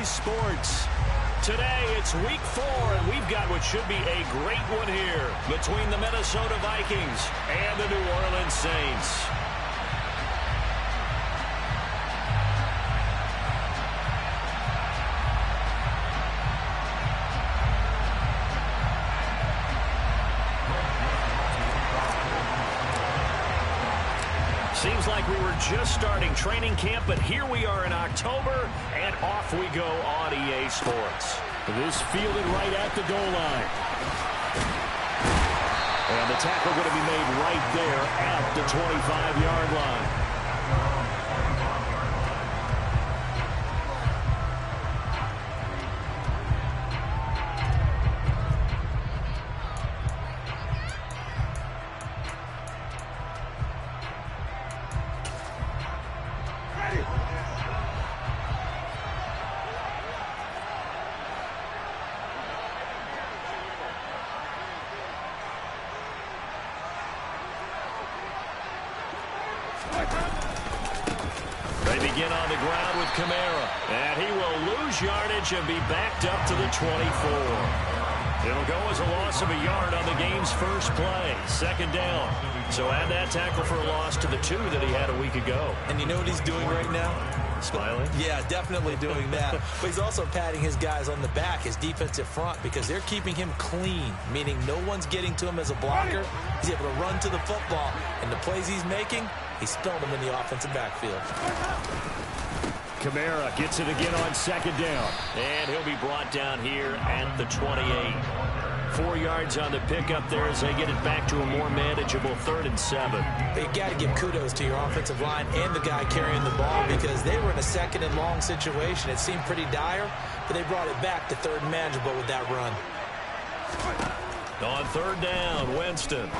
Sports. Today, it's week 4, and we've got what should be a great one here between the Minnesota Vikings and the New Orleans Saints. Seems like we were just starting training camp, but here we are in October, and off we go on EA Sports. This fielded right at the goal line. And the tackle going to be made right there at the 25-yard line. They begin on the ground with Kamara, and he will lose yardage and be backed up to the 24. It'll go as a loss of a yard on the game's first play, second down. So add that tackle for a loss to the 2 that he had a week ago. And you know what he's doing right now? Smiling? Yeah, definitely doing that. But he's also patting his guys on the back, his defensive front, because they're keeping him clean, meaning no one's getting to him as a blocker. He's able to run to the football. And the plays he's making, he's spilled them in the offensive backfield. Kamara gets it again on second down. And he'll be brought down here at the 28. 4 yards on the pickup there as they get it back to a more manageable 3rd and 7. You got to give kudos to your offensive line and the guy carrying the ball, because they were in a 2nd and long situation. It seemed pretty dire, but they brought it back to 3rd and manageable with that run. On 3rd down, Winston.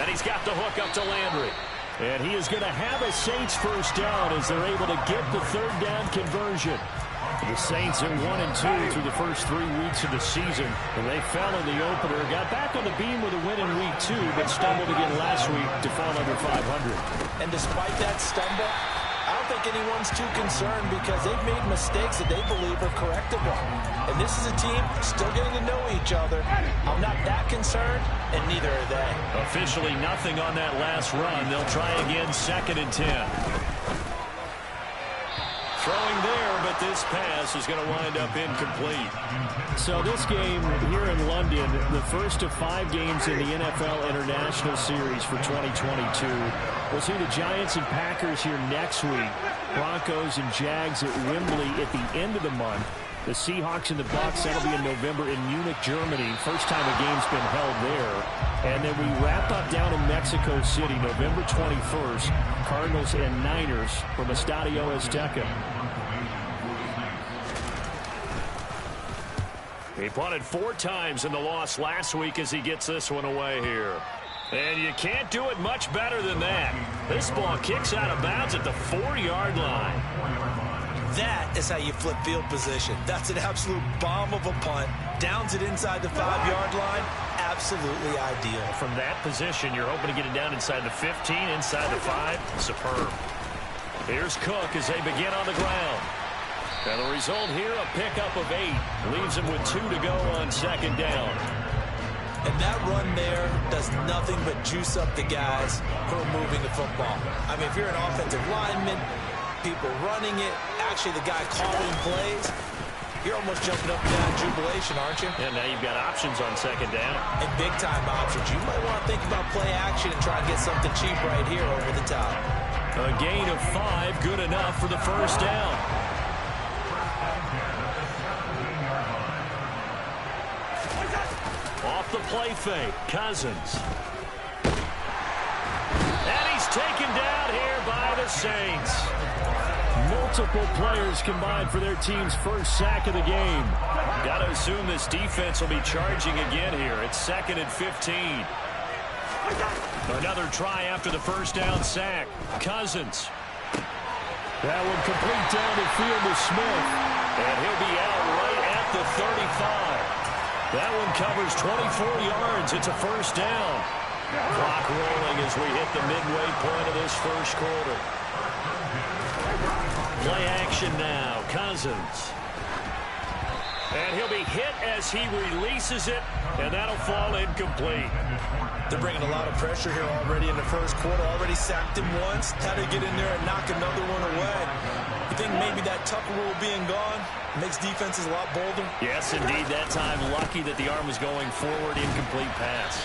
And he's got the hook up to Landry. And he is going to have a Saints first down as they're able to get the 3rd down conversion. The Saints are 1-2 through the first 3 weeks of the season, and they fell in the opener, got back on the beam with a win in week 2, but stumbled again last week to fall under 500. And despite that stumble, I don't think anyone's too concerned, because they've made mistakes that they believe are correctable. And this is a team still getting to know each other. I'm not that concerned, and neither are they. Officially nothing on that last run. They'll try again, 2nd and 10. Throwing there, but this pass is going to wind up incomplete. So this game here in London, the first of 5 games in the NFL International Series for 2022. We'll see the Giants and Packers here next week. Broncos and Jags at Wembley at the end of the month. The Seahawks and the Bucs, that'll be in November in Munich, Germany. First time a game's been held there. And then we wrap up down in Mexico City, November 21st. Cardinals and Niners from Estadio Azteca. He punted 4 times in the loss last week as he gets this one away here. And you can't do it much better than that. This ball kicks out of bounds at the 4-yard line. That is how you flip field position. That's an absolute bomb of a punt. Downs it inside the 5-yard line. Absolutely ideal. From that position, you're hoping to get it down inside the 15, inside the 5. Superb. Here's Cook as they begin on the ground. And the result here, a pickup of 8. Leaves him with 2 to go on 2nd down. And that run there does nothing but juice up the guys who are moving the football. I mean, if you're an offensive lineman, people running it, actually the guy calling plays, you're almost jumping up and down in jubilation, aren't you? And now you've got options on 2nd down. And big-time options. You might want to think about play action and try and get something cheap right here over the top. A gain of 5, good enough for the first down. Off the play fake, Cousins. And he's taken down here by the Saints. Multiple players combined for their team's first sack of the game. Got to assume this defense will be charging again here. It's 2nd and 15. Another try after the first down sack. Cousins. That one complete down the field to Smith. And he'll be out right at the 35. That one covers 24 yards. It's a first down. Clock rolling as we hit the midway point of this first quarter. Play action now. Cousins. And he'll be hit as he releases it, and that'll fall incomplete. They're bringing a lot of pressure here already in the first quarter. Already sacked him once. Had to get in there and knock another one away. You think maybe that Tucker rule being gone makes defenses a lot bolder? Yes, indeed. That time, lucky that the arm was going forward. Incomplete pass.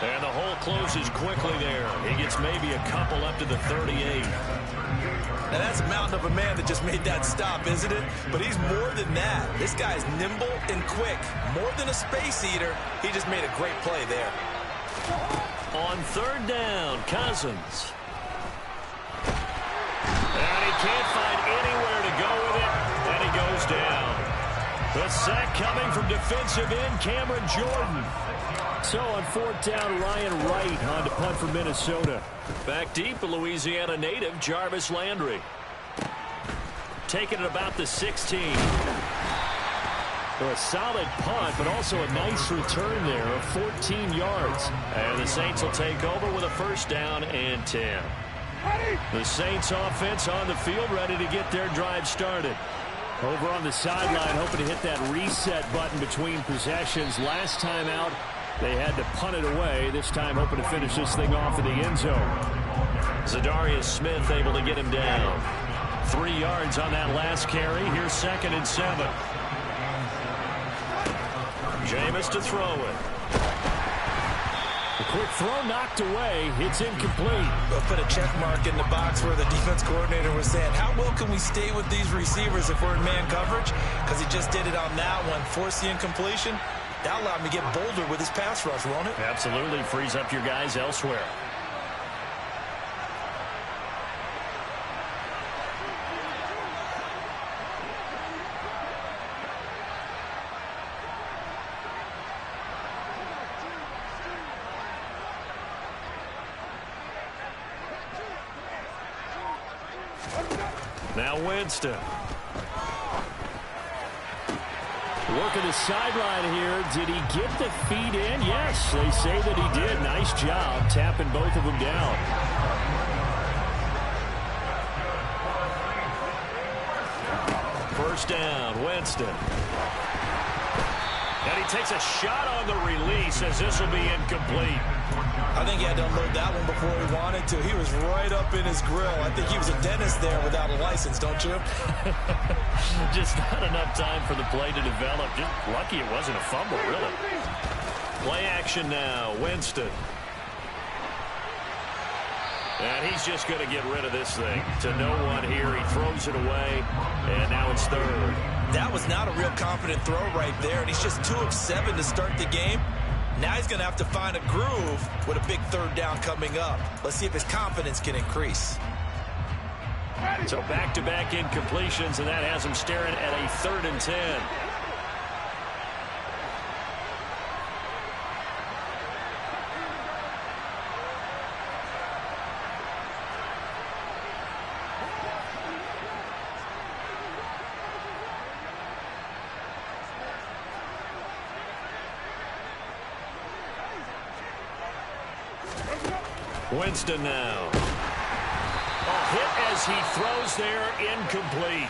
And the hole closes quickly there. He gets maybe a couple up to the 38. Now, that's a mountain of a man that just made that stop, isn't it? But he's more than that. This guy's nimble and quick. More than a space eater, he just made a great play there. On third down, Cousins. And he can't find anywhere to go with it, and he goes down. The sack coming from defensive end Cameron Jordan. So on fourth down, Ryan Wright on to punt for Minnesota. Back deep, a Louisiana native, Jarvis Landry. Taking it about the 16. So a solid punt, but also a nice return there of 14 yards. And the Saints will take over with a first down and 10. The Saints offense on the field, ready to get their drive started. Over on the sideline, hoping to hit that reset button between possessions. Last time out, they had to punt it away. This time hoping to finish this thing off in the end zone. Zadarius Smith able to get him down. 3 yards on that last carry. Here's 2nd and 7. Jameis to throw it. A quick throw knocked away. It's incomplete. We'll put a check mark in the box where the defense coordinator was saying, how well can we stay with these receivers if we're in man coverage? Because he just did it on that one. Force the incompletion. That allowed him to get bolder with his pass rush, won't it? Absolutely. Frees up your guys elsewhere. Now Winston. Working the sideline here. Did he get the feet in? Yes, they say that he did. Nice job tapping both of them down. First down, Winston. And he takes a shot on the release as this will be incomplete. I think he had to unload that one before he wanted to. He was right up in his grill. I think he was a dentist there without a license, don't you? Just not enough time for the play to develop. Just lucky it wasn't a fumble, really. Play action now. Winston. And he's just going to get rid of this thing. To no one here. He throws it away. And now it's third. That was not a real confident throw right there. And he's just 2 of 7 to start the game. Now he's going to have to find a groove with a big third down coming up. Let's see if his confidence can increase. So back-to-back incompletions, and that has him staring at a 3rd and 10. Winston now. A hit as he throws there, incomplete.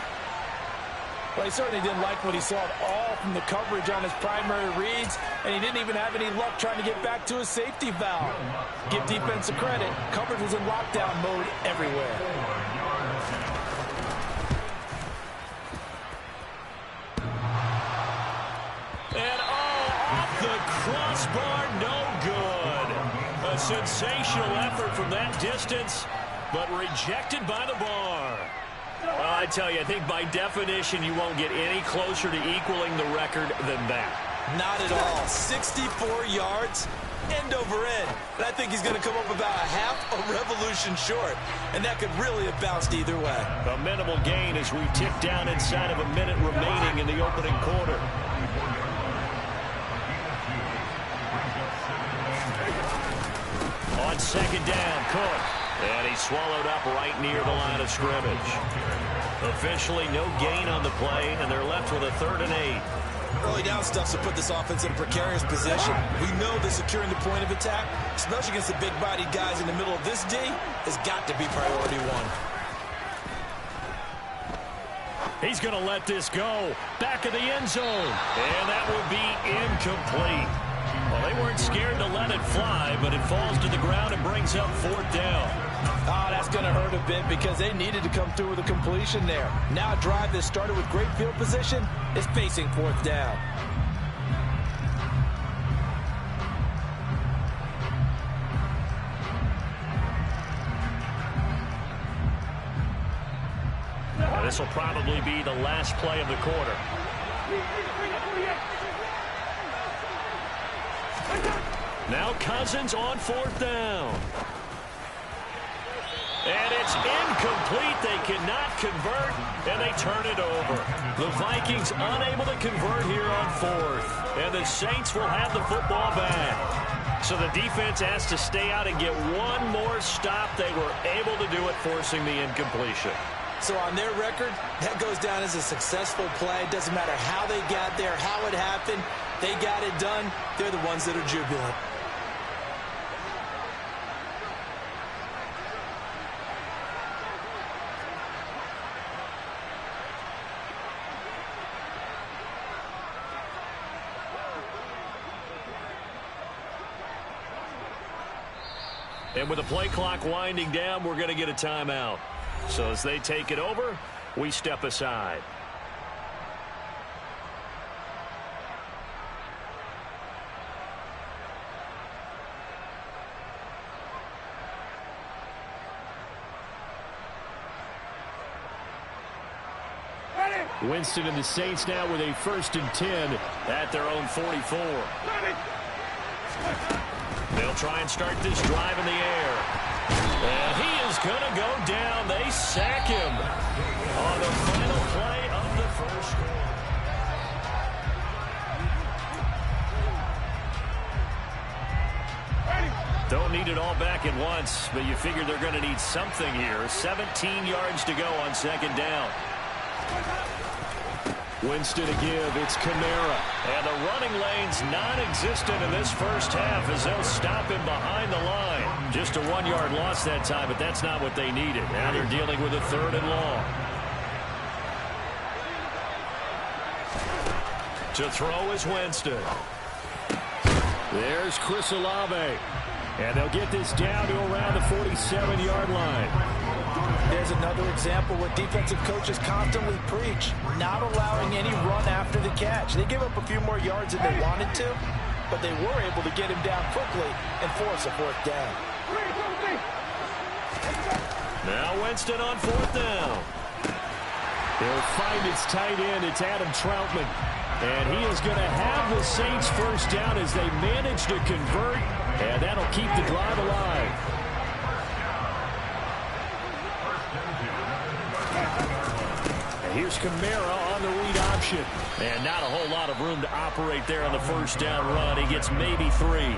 Well, he certainly didn't like what he saw at all from the coverage on his primary reads, and he didn't even have any luck trying to get back to his safety valve. Give defense a credit. Coverage was in lockdown mode everywhere. And off the crossbar, no good. A sensational effort from that distance, but rejected by the bar. Well, I tell you, I think by definition you won't get any closer to equaling the record than that. Not at all. 64 yards, end over end. And I think he's going to come up about a half a revolution short. And that could really have bounced either way. A minimal gain as we tick down inside of a minute remaining in the opening quarter. On second down, Cook. And he's swallowed up right near the line of scrimmage. Officially no gain on the play, and they're left with a 3rd and 8. Early down stuff to put this offense in a precarious position. We know that securing the point of attack, especially against the big-bodied guys in the middle of this D, has got to be priority 1. He's going to let this go. Back of the end zone. And that would be incomplete. Well, they weren't scared to let it fly, but it falls to the ground and brings up 4th down. Oh, that's going to hurt a bit because they needed to come through with a completion there. Now a drive that started with great field position is facing 4th down. This will probably be the last play of the quarter. Now Cousins on 4th down. And it's incomplete. They cannot convert, and they turn it over. The Vikings unable to convert here on 4th. And the Saints will have the football back. So the defense has to stay out and get one more stop. They were able to do it, forcing the incompletion. So on their record, that goes down as a successful play. Doesn't matter how they got there, how it happened. They got it done. They're the ones that are jubilant. And with the play clock winding down, we're going to get a timeout. So as they take it over, we step aside. Winston and the Saints now with a 1st and 10 at their own 44. They'll try and start this drive in the air. And he is going to go down. They sack him on the final play of the first quarter. Don't need it all back at once, but you figure they're going to need something here. 17 yards to go on 2nd down. Winston to give. It's Kamara. And the running lane's non-existent in this first half as they'll stop him behind the line. Just a 1-yard loss that time, but that's not what they needed. Now they're dealing with a 3rd and long. To throw is Winston. There's Chris Olave. And they'll get this down to around the 47-yard line. There's another example what defensive coaches constantly preach, not allowing any run after the catch. They give up a few more yards than they wanted to, but they were able to get him down quickly and force a 4th down. Now Winston on 4th down. He'll find his tight end. It's Adam Troutman. And he is going to have the Saints 1st down as they manage to convert, and that'll keep the drive alive. Here's Kamara on the read option. And not a whole lot of room to operate there on the 1st down run. He gets maybe 3.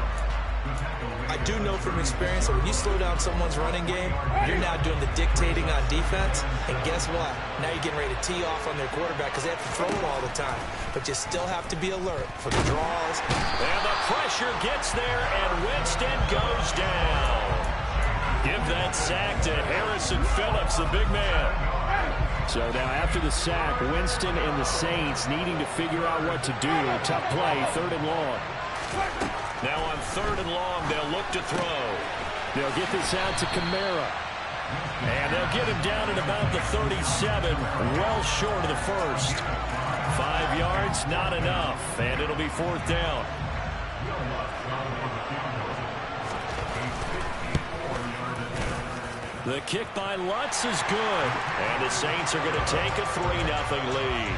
I do know from experience that when you slow down someone's running game, you're now doing the dictating on defense. And guess what? Now you're getting ready to tee off on their quarterback because they have to throw it all the time. But you still have to be alert for the draws. And the pressure gets there, and Winston goes down. Give that sack to Harrison Phillips, the big man. So now after the sack, Winston and the Saints needing to figure out what to do. Tough play, 3rd and long. Now on 3rd and long, they'll look to throw. They'll get this out to Kamara. And they'll get him down at about the 37, well short of the 1st. 5 yards, not enough, and it'll be 4th down. The kick by Lutz is good, and the Saints are going to take a 3-0 lead.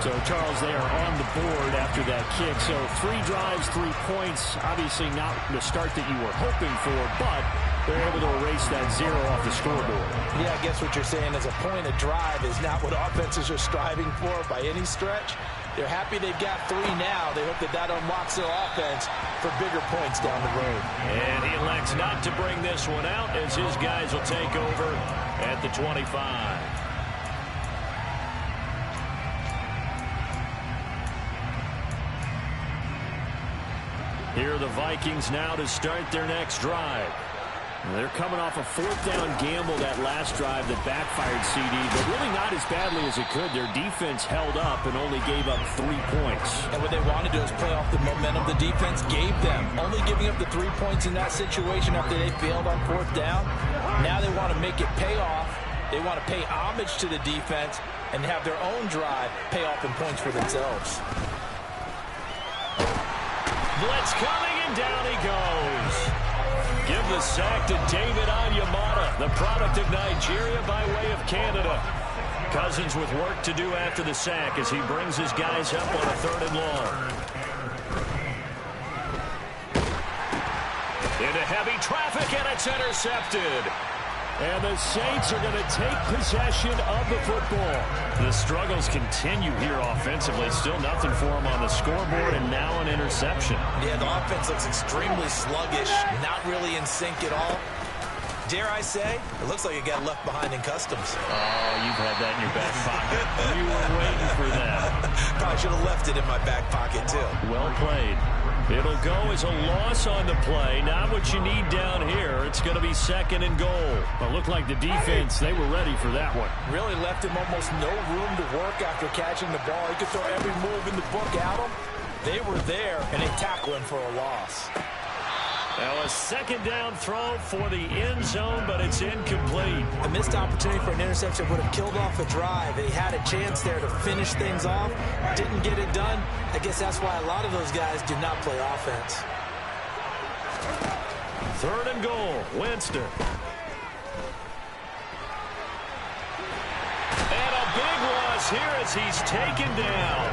So, Charles, they are on the board after that kick. So 3 drives, 3 points. Obviously not the start that you were hoping for, but they're able to erase that 0 off the scoreboard. Yeah, I guess what you're saying is a point of drive is not what offenses are striving for by any stretch. They're happy they've got 3 now. They hope that that unlocks their offense for bigger points down the road. And he elects not to bring this one out as his guys will take over at the 25. Here are the Vikings now to start their next drive. They're coming off a fourth down gamble that last drive that backfired CD, but really not as badly as it could. Their defense held up and only gave up 3 points. And what they want to do is play off the momentum the defense gave them. Only giving up the 3 points in that situation after they failed on fourth down. Now they want to make it pay off. They want to pay homage to the defense and have their own drive pay off in points for themselves. Blitz coming, and down he goes. Give the sack to David Onyemata, the product of Nigeria by way of Canada. Cousins with work to do after the sack as he brings his guys up on a 3rd and long. Into heavy traffic, and it's intercepted. And the Saints are going to take possession of the football. The struggles continue here offensively. Still nothing for them on the scoreboard, and now an interception. Yeah, the offense looks extremely sluggish, not really in sync at all. Dare I say, it looks like it got left behind in customs. Oh, you've had that in your back pocket. You were waiting for that. Probably should have left it in my back pocket, too. Well played. It'll go as a loss on the play. Not what you need down here. It's going to be 2nd and goal. It looked like the defense, they were ready for that one. Really left him almost no room to work after catching the ball. He could throw every move in the book at him. They were there, and they tackle him for a loss. Now a 2nd down throw for the end zone, but it's incomplete. A missed opportunity for an interception would have killed off a drive. He had a chance there to finish things off. Didn't get it done. I guess that's why a lot of those guys do not play offense. 3rd and goal, Winston. And a big loss here as he's taken down.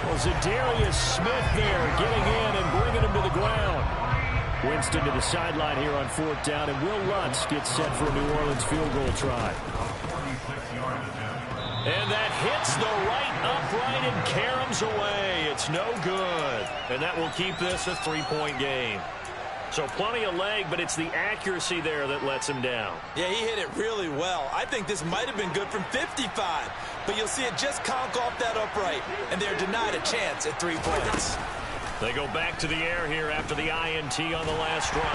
Well, Zadarius Smith there getting in and bringing him to the ground. Winston to the sideline here on 4th down, and Will Lutz gets set for a New Orleans field goal try. And that hits the right upright and caroms away. It's no good. And that will keep this a 3-point game. So plenty of leg, but it's the accuracy there that lets him down. Yeah, he hit it really well. I think this might have been good from 55. But you'll see it just conk off that upright, and they're denied a chance at 3 points. They go back to the air here after the INT on the last drive.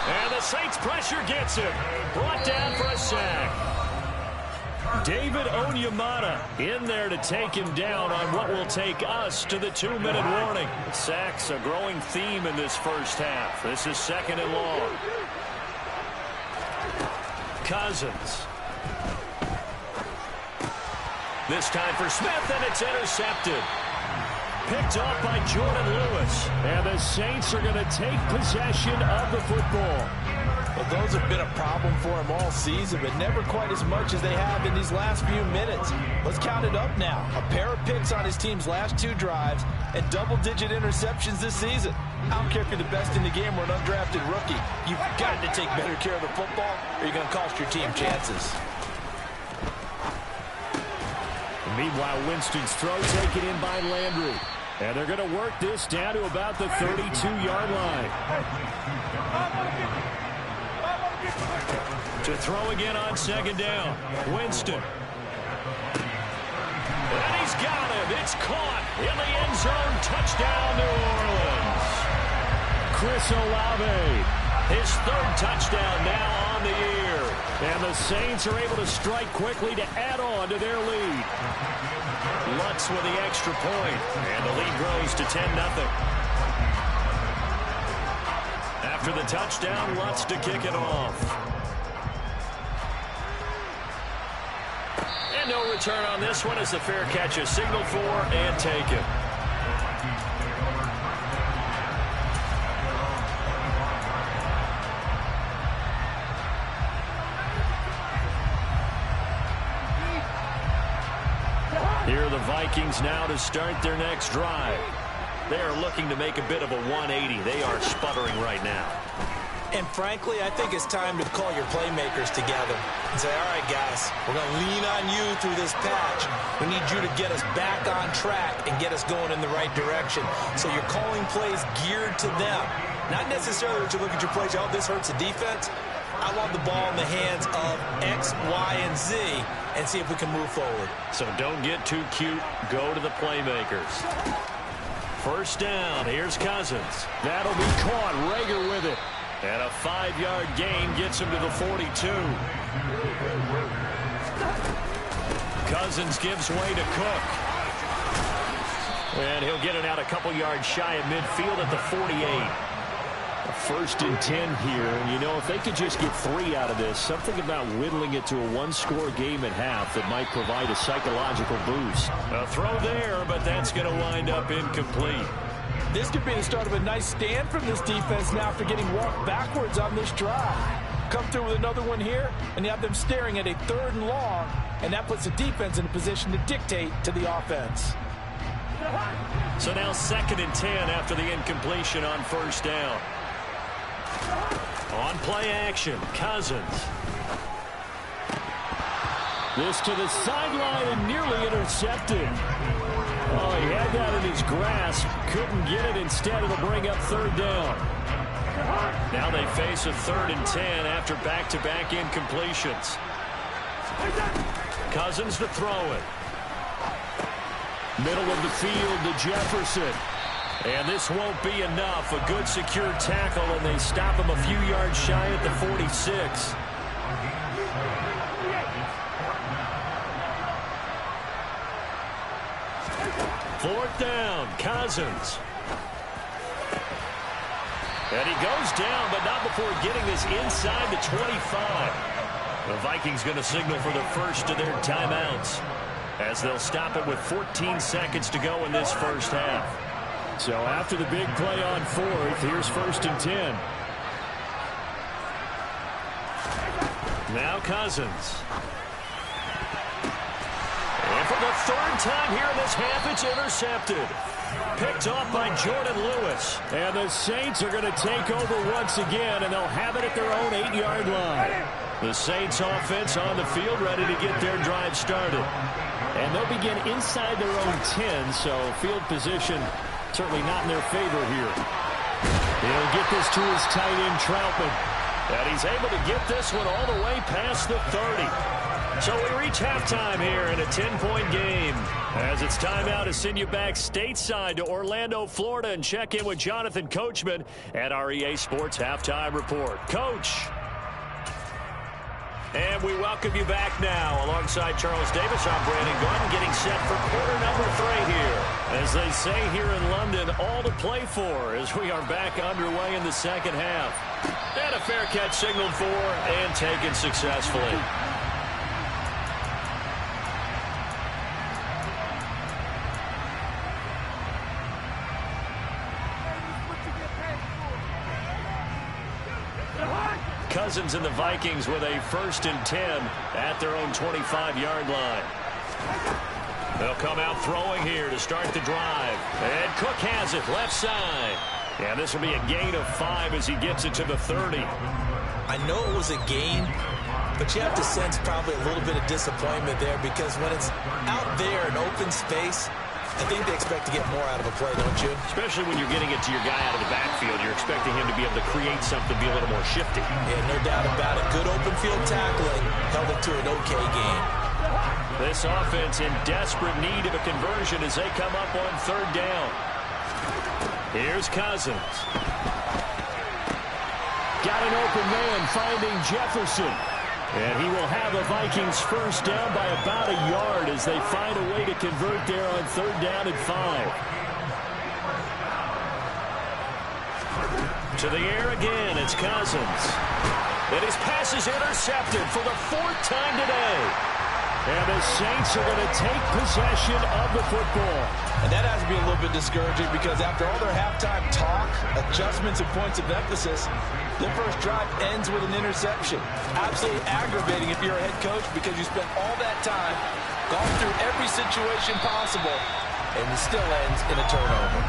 And the Saints pressure gets him. Brought down for a sack. David Onyemata in there to take him down on what will take us to the 2-minute warning. Sacks a growing theme in this first half. This is 2nd and long. Cousins. This time for Smith, and it's intercepted. Picked off by Jordan Lewis. And the Saints are going to take possession of the football. Well, those have been a problem for him all season, but never quite as much as they have in these last few minutes. Let's count it up now. A pair of picks on his team's last 2 drives and double-digit interceptions this season. I don't care if you're the best in the game or an undrafted rookie. You've got to take better care of the football or you're going to cost your team chances. Meanwhile, Winston's throw taken in by Landry. And they're going to work this down to about the 32-yard line. To throw again on 2nd down. Winston. And he's got him. It's caught in the end zone. Touchdown, New Orleans. Chris Olave. His 3rd touchdown now on the year. And the Saints are able to strike quickly to add on to their lead. Lutz with the extra point. And the lead grows to 10-0. After the touchdown, Lutz to kick it off. And no return on this one as the fair catch is signaled for and taken. Here are the Vikings now to start their next drive. They are looking to make a bit of a 180. They are sputtering right now. And frankly, I think it's time to call your playmakers together and say, all right, guys, we're going to lean on you through this patch. We need you to get us back on track and get us going in the right direction. So you're calling plays geared to them. Not necessarily that you look at your plays, oh, this hurts the defense. I want the ball in the hands of X, Y, and Z and see if we can move forward. So don't get too cute. Go to the playmakers. 1st down. Here's Cousins. That'll be caught. Rager with it. And a 5-yard gain gets him to the 42. Cousins gives way to Cook. And he'll get it out a couple yards shy of midfield at the 48. A 1st and 10 here. And, you know, if they could just get 3 out of this, something about whittling it to a 1-score game at half that might provide a psychological boost. A throw there, but that's going to wind up incomplete. This could be the start of a nice stand from this defense now after getting walked backwards on this drive. Come through with another one here, and you have them staring at a 3rd and long, and that puts the defense in a position to dictate to the offense. So now 2nd and 10 after the incompletion on 1st down. On play action, Cousins. This to the sideline and nearly intercepted. Oh, he had that in his grasp. Couldn't get it. Instead, it'll bring up 3rd down. Now they face a 3rd and 10 after back-to-back incompletions. Cousins to throw it. Middle of the field to Jefferson. And this won't be enough. A good secure tackle, and they stop him a few yards shy at the 46. Fourth down, Cousins. And he goes down, but not before getting this inside the 25. The Vikings going to signal for the first of their timeouts, as they'll stop it with 14 seconds to go in this first half. So after the big play on 4th, here's 1st and 10. Now Cousins. And for the 3rd time here in this half, it's intercepted. Picked off by Jordan Lewis. And the Saints are going to take over once again, and they'll have it at their own 8-yard line. The Saints offense on the field, ready to get their drive started. And they'll begin inside their own 10, so field position certainly not in their favor here. He'll get this to his tight end, Troutman. And he's able to get this one all the way past the 30. So we reach halftime here in a 10-point game, as it's time now to send you back stateside to Orlando, Florida, and check in with Jonathan Coachman at our EA Sports Halftime Report. Coach. And we welcome you back now. Alongside Charles Davis, I'm Brandon Gordon, getting set for quarter number 3 here. As they say here in London, all to play for as we are back underway in the second half. And a fair catch signaled for and taken successfully. Cousins and the Vikings with a 1st and 10 at their own 25-yard line. They'll come out throwing here to start the drive. And Cook has it left side. And this will be a gain of 5 as he gets it to the 30. I know it was a gain, but you have to sense probably a little bit of disappointment there, because when it's out there in open space, I think they expect to get more out of a play, don't you? Especially when you're getting it to your guy out of the backfield. You're expecting him to be able to create something, be a little more shifty. Yeah, no doubt about it. Good open field tackling held it to an okay game. This offense in desperate need of a conversion as they come up on 3rd down. Here's Cousins. Got an open man finding Jefferson. And he will have a Vikings 1st down by about a yard as they find a way to convert there on 3rd down and 5. To the air again, it's Cousins. And his pass is intercepted for the 4th time today. And the Saints are going to take possession of the football. And that has to be a little bit discouraging, because after all their halftime talk, adjustments, and points of emphasis, their first drive ends with an interception. Absolutely aggravating if you're a head coach, because you spent all that time, gone through every situation possible, and it still ends in a turnover.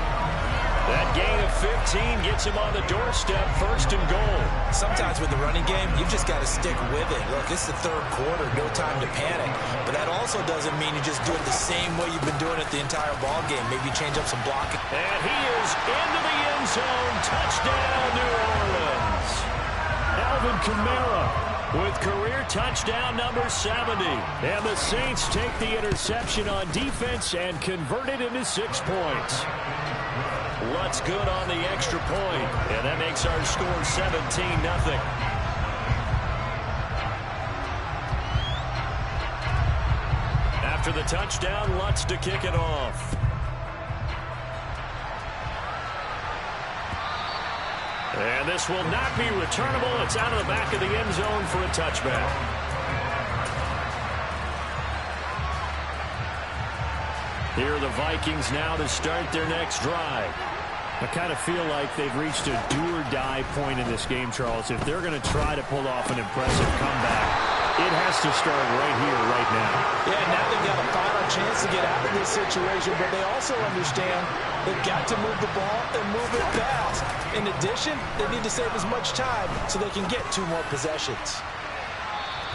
That gain of 15 gets him on the doorstep, 1st and goal. Sometimes with the running game, you've just got to stick with it. Look, it's the 3rd quarter, no time to panic. But that also doesn't mean you just do it the same way you've been doing it the entire ball game. Maybe change up some blocking. And he is into the end zone. Touchdown, New Orleans. Alvin Kamara with career touchdown number 70. And the Saints take the interception on defense and convert it into 6 points. Lutz good on the extra point, and that makes our score 17-0. After the touchdown, Lutz to kick it off. And this will not be returnable. It's out of the back of the end zone for a touchback. Here are the Vikings now to start their next drive. I kind of feel like they've reached a do-or-die point in this game, Charles. If they're going to try to pull off an impressive comeback, it has to start right here, right now. Yeah, now they've got a final chance to get out of this situation, but they also understand they've got to move the ball and move it fast. In addition, they need to save as much time so they can get 2 more possessions.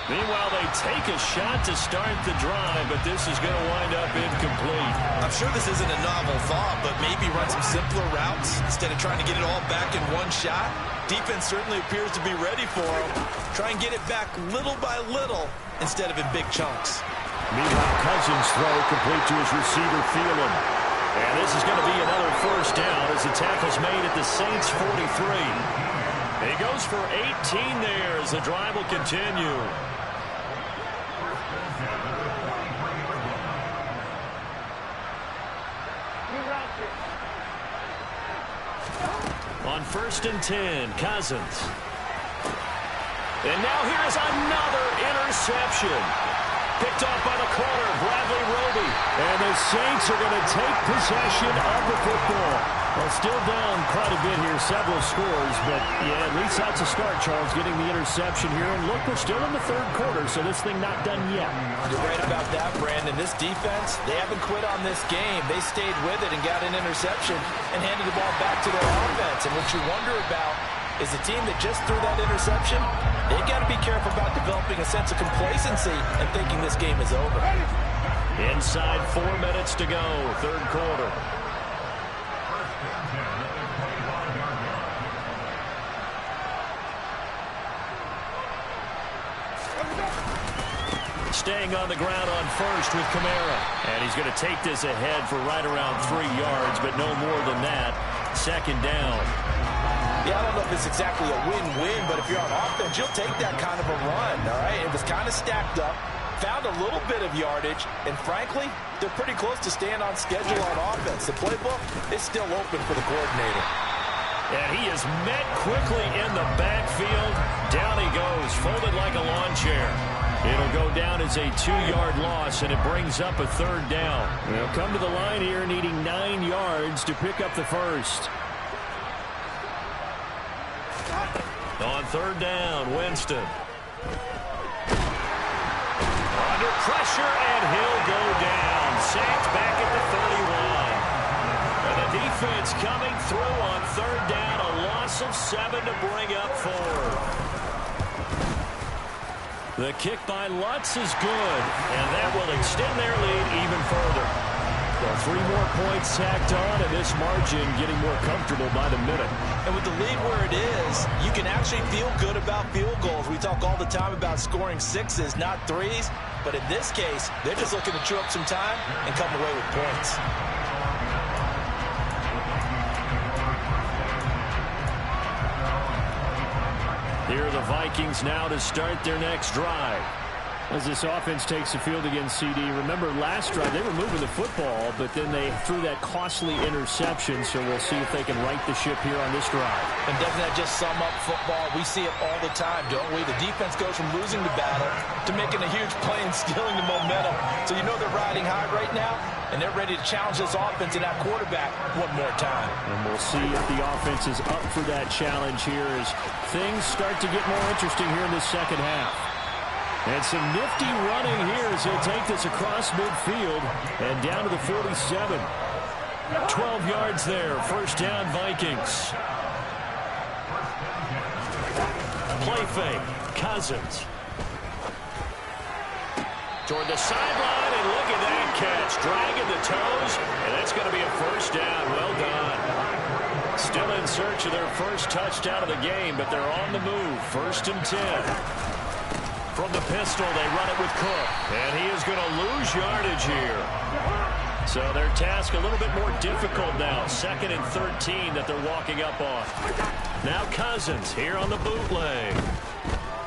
Meanwhile, they take a shot to start the drive, but this is going to wind up incomplete. I'm sure this isn't a novel thought, but maybe run some simpler routes instead of trying to get it all back in one shot. Defense certainly appears to be ready for them. Try and get it back little by little instead of in big chunks. Meanwhile, Cousins throw complete to his receiver, Thielen. And this is going to be another first down as the tackle's made at the Saints' 43. He goes for 18 there as the drive will continue. On 1st and 10, Cousins. And now here's another interception. Picked off by the corner, Bradley Roby. And the Saints are going to take possession of the football. Well, still down quite a bit here, several scores. But, yeah, at least that's a start, Charles, getting the interception here. And look, we're still in the 3rd quarter, so this thing not done yet. You're right about that, Brandon. This defense, they haven't quit on this game. They stayed with it and got an interception and handed the ball back to their offense. And what you wonder about is the team that just threw that interception, they've got to be careful about developing a sense of complacency and thinking this game is over. Inside 4 minutes to go, 3rd quarter. Staying on the ground on 1st with Kamara. And he's going to take this ahead for right around 3 yards, but no more than that. 2nd down. Yeah, I don't know if it's exactly a win-win, but if you're on offense, you'll take that kind of a run, all right? It was kind of stacked up, found a little bit of yardage, and frankly, they're pretty close to staying on schedule on offense. The playbook is still open for the coordinator. And he is met quickly in the backfield. Down he goes, folded like a lawn chair. It'll go down as a 2-yard loss, and it brings up a 3rd down. They'll come to the line here needing 9 yards to pick up the first. On 3rd down, Winston. Under pressure, and he'll go down. Sacked back at the 31. And the defense coming through on 3rd down. A loss of 7 to bring up 4. The kick by Lutz is good, and that will extend their lead even further. Well, 3 more points tacked on, and this margin getting more comfortable by the minute. And with the lead where it is, you can actually feel good about field goals. We talk all the time about scoring 6s, not 3s. But in this case, they're just looking to chew up some time and come away with points. Here are the Vikings now to start their next drive. As this offense takes the field against CD, remember last drive they were moving the football, but then they threw that costly interception, so we'll see if they can right the ship here on this drive. And doesn't that just sum up football? We see it all the time, don't we? The defense goes from losing the battle to making a huge play and stealing the momentum. So you know they're riding high right now, and they're ready to challenge this offense and that quarterback one more time. And we'll see if the offense is up for that challenge here as things start to get more interesting here in the second half. And some nifty running here as he'll take this across midfield and down to the 47. 12 yards there. 1st down, Vikings. Play fake. Cousins. Toward the sideline, and look at that catch. Dragging the toes, and that's going to be a 1st down. Well done. Still in search of their first touchdown of the game, but they're on the move. 1st and 10. From the pistol, they run it with Cook. And he is going to lose yardage here. So their task a little bit more difficult now. 2nd and 13 that they're walking up on. Now Cousins here on the bootleg.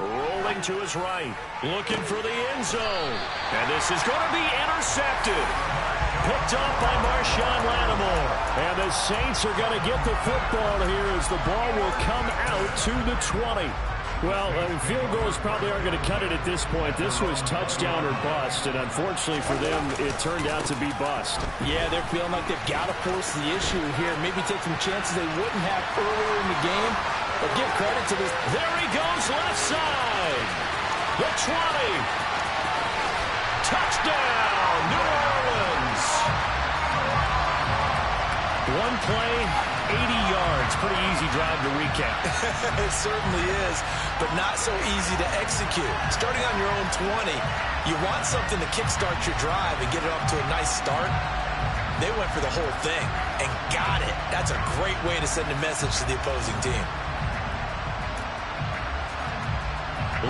Rolling to his right. Looking for the end zone. And this is going to be intercepted. Picked off by Marshawn Lattimore. And the Saints are going to get the football here as the ball will come out to the 20. Well, field goals probably aren't going to cut it at this point. This was touchdown or bust, and unfortunately for them, it turned out to be bust. Yeah, they're feeling like they've got to force the issue here. Maybe take some chances they wouldn't have earlier in the game. But give credit to this. There he goes, left side. The 20. Touchdown, New Orleans. One play, 80 yards. Pretty easy drive to recap. It certainly is, but not so easy to execute. Starting on your own 20, you want something to kickstart your drive and get it off to a nice start. They went for the whole thing and got it. That's a great way to send a message to the opposing team.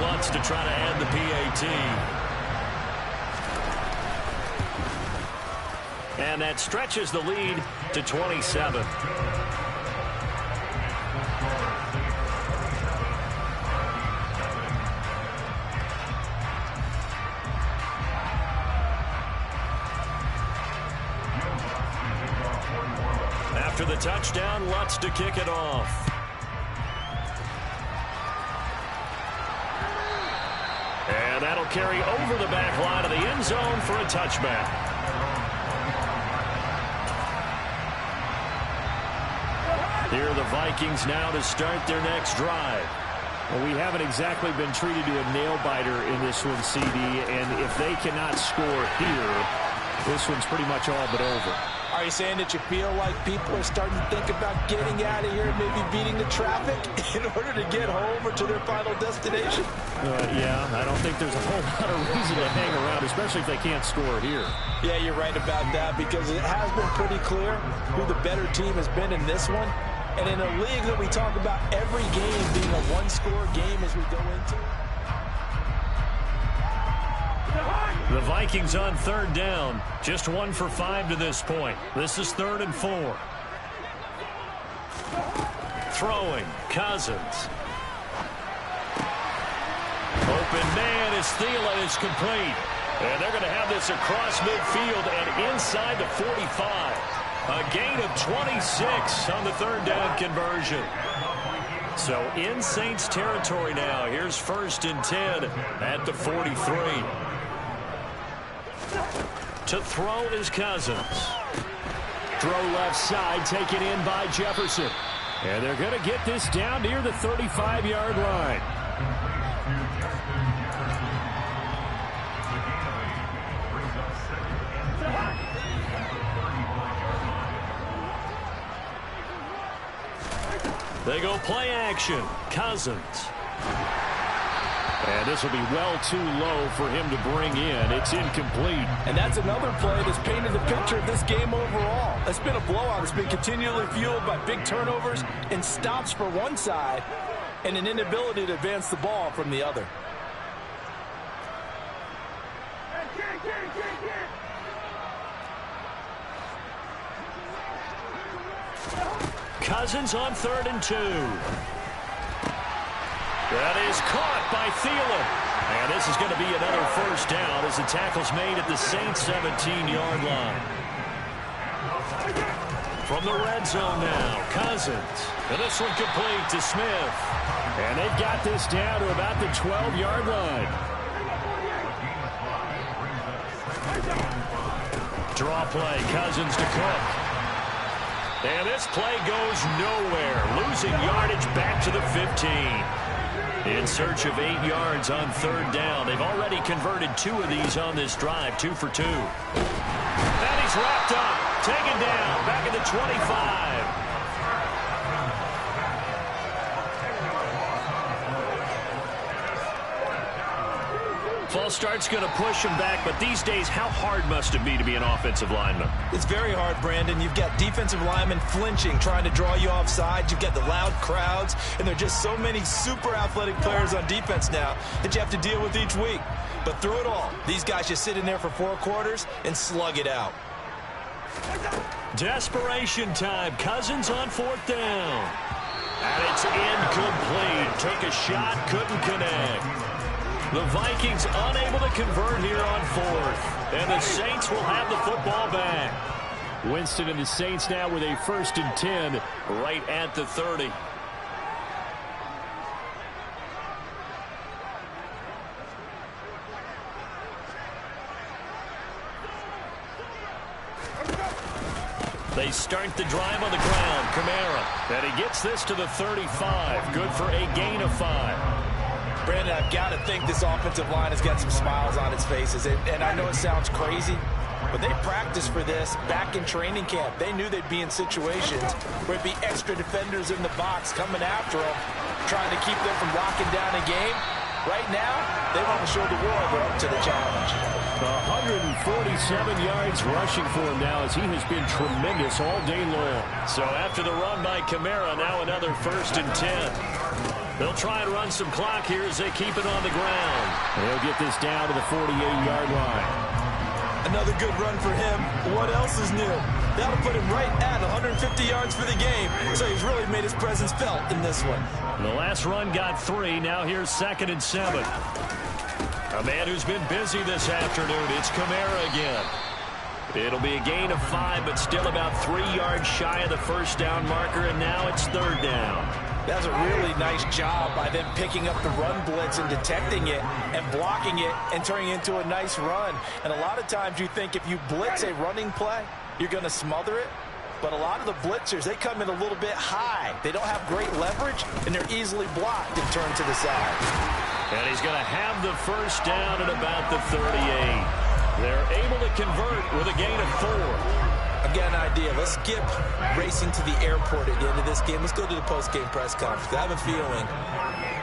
Lutz to try to add the PAT. And that stretches the lead to 27. After the touchdown, Lutz to kick it off. And that'll carry over the back line of the end zone for a touchback. Here are the Vikings now to start their next drive. Well, we haven't exactly been treated to a nail-biter in this one, CD, and if they cannot score here, this one's pretty much all but over. Are you saying that you feel like people are starting to think about getting out of here, maybe beating the traffic in order to get home or to their final destination? Yeah, I don't think there's a whole lot of reason to hang around, especially if they can't score here. Yeah, you're right about that because it has been pretty clear who the better team has been in this one. And in a league that we talk about every game being a one-score game as we go into. The Vikings on 3rd down. Just 1 for 5 to this point. This is 3rd and 4. Throwing. Cousins. Open man as Thielen is complete. And they're going to have this across midfield and inside the 45. A gain of 26 on the 3rd down conversion. So in Saints territory now. Here's 1st and 10 at the 43. To throw is Cousins. Throw left side, taken in by Jefferson. And they're going to get this down near the 35-yard line. They go play action. Cousins. And this will be well too low for him to bring in. It's incomplete. And that's another play that's painted the picture of this game overall. It's been a blowout. It's been continually fueled by big turnovers and stops for one side and an inability to advance the ball from the other. Cousins on 3rd and 2. That is caught by Thielen. And this is going to be another 1st down as the tackle's made at the Saints 17-yard line. From the red zone now, Cousins. And this one complete to Smith. And they've got this down to about the 12-yard line. Draw play, Cousins to Cook. And this play goes nowhere. Losing yardage back to the 15. In search of 8 yards on 3rd down. They've already converted 2 of these on this drive, 2 for 2. And he's wrapped up, taken down, back at the 25. False false start's going to push him back, but these days, how hard must it be to be an offensive lineman? It's very hard, Brandon. You've got defensive linemen flinching, trying to draw you offside. You've got the loud crowds, and there are just so many super athletic players on defense now that you have to deal with each week. But through it all, these guys just sit in there for 4 quarters and slug it out. Desperation time. Cousins on 4th down. And it's incomplete. Took a shot, couldn't connect. The Vikings unable to convert here on 4th. And the Saints will have the football back. Winston and the Saints now with a 1st and 10 right at the 30. They start the drive on the ground. Kamara. And he gets this to the 35. Good for a gain of 5. Brandon, I've got to think this offensive line has got some smiles on its faces. And I know it sounds crazy, but they practiced for this back in training camp. They knew they'd be in situations where it'd be extra defenders in the box coming after them, trying to keep them from locking down a game. Right now, they want to show the world they're up to the challenge. 147 yards rushing for him now as he has been tremendous all day long. So after the run by Kamara, now another 1st and 10. They'll try and run some clock here as they keep it on the ground. They'll get this down to the 48-yard line. Another good run for him. What else is new? That'll put him right at 150 yards for the game. So he's really made his presence felt in this one. The last run got 3. Now here's 2nd and 7. A man who's been busy this afternoon. It's Kamara again. It'll be a gain of 5, but still about 3 yards shy of the 1st down marker, and now it's 3rd down. That's a really nice job by them picking up the run blitz and detecting it and blocking it and turning it into a nice run. And a lot of times you think if you blitz a running play, you're going to smother it. But a lot of the blitzers, they come in a little bit high. They don't have great leverage, and they're easily blocked and turned to the side. And he's going to have the 1st down at about the 38. They're able to convert with a gain of 4. I've got an idea. Let's skip racing to the airport at the end of this game. Let's go to the post-game press conference. I have a feeling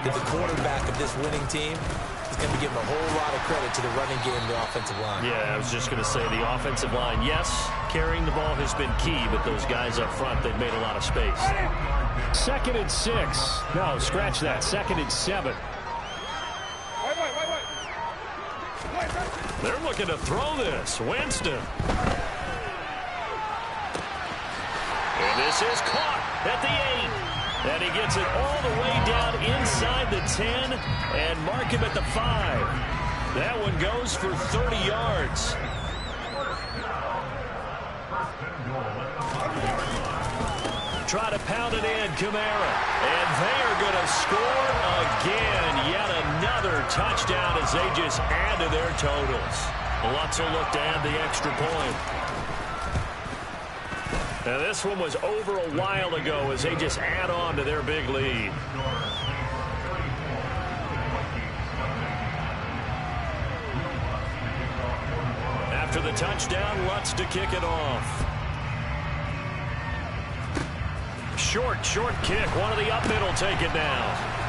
that the quarterback of this winning team is going to be given a whole lot of credit to the running game and the offensive line. Yeah, I was just going to say the offensive line, yes, carrying the ball has been key, but those guys up front, they've made a lot of space. 2nd and 6. No, scratch that. 2nd and 7. They're looking to throw this. Winston. And this is caught at the 8. And he gets it all the way down inside the 10 and mark him at the 5. That one goes for 30 yards. Try to pound it in, Kamara. And they are going to score again. Yet another touchdown as they just add to their totals. Lutz will look to add the extra point. Now this one was over a while ago as they just add on to their big lead. After the touchdown, Lutz to kick it off. Short kick. One of the up middle take it now.